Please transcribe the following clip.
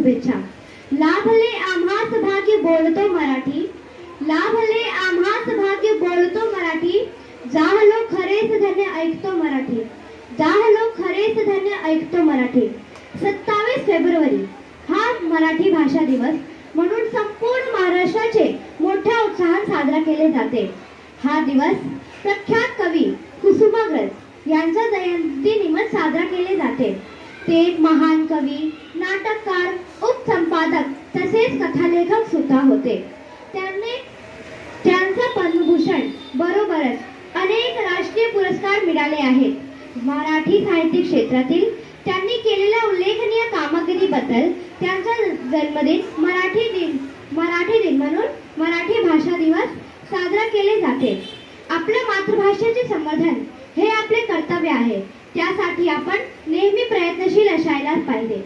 शुभेच्छा. लाभले आम्हास भाग्य बोलतो मराठी, लाभले आम्हास भाग्य बोलतो मराठी, जाहलो खरेच धन्य ऐकतो मराठी, जाहलो खरेच धन्य ऐकतो मराठी. 27 फेब्रुवारी हा मराठी भाषा दिवस म्हणून संपूर्ण महाराष्ट्राचे मोठ्या उत्साहात साजरा केले जाते. हा दिवस प्रख्यात कवी कुसुमाग्रज यांच्या जयंतीनिमित्त साजरा केले जाते. ते एक महान कवी, नाटककार, उपसंपादक तसेच कथालेखक सुद्धा होते. त्यांचा पद्मभूषण बरोबरच अनेक राष्ट्रीय पुरस्कार मिळाले आहेत. मराठी साहित्य क्षेत्रातील त्यांनी केलेल्या उल्लेखनीय कामगिरीबद्दल त्यांचा जन्मदिन मराठी दिन म्हणून मराठी भाषा दिवस साजरा केले जाते. आपल्या मातृभाषेचे संवर्धन हे आपले कर्तव्य आहे. त्यासाठी आपण नेहमी प्रयत्नशील असायलाच पाहिजे.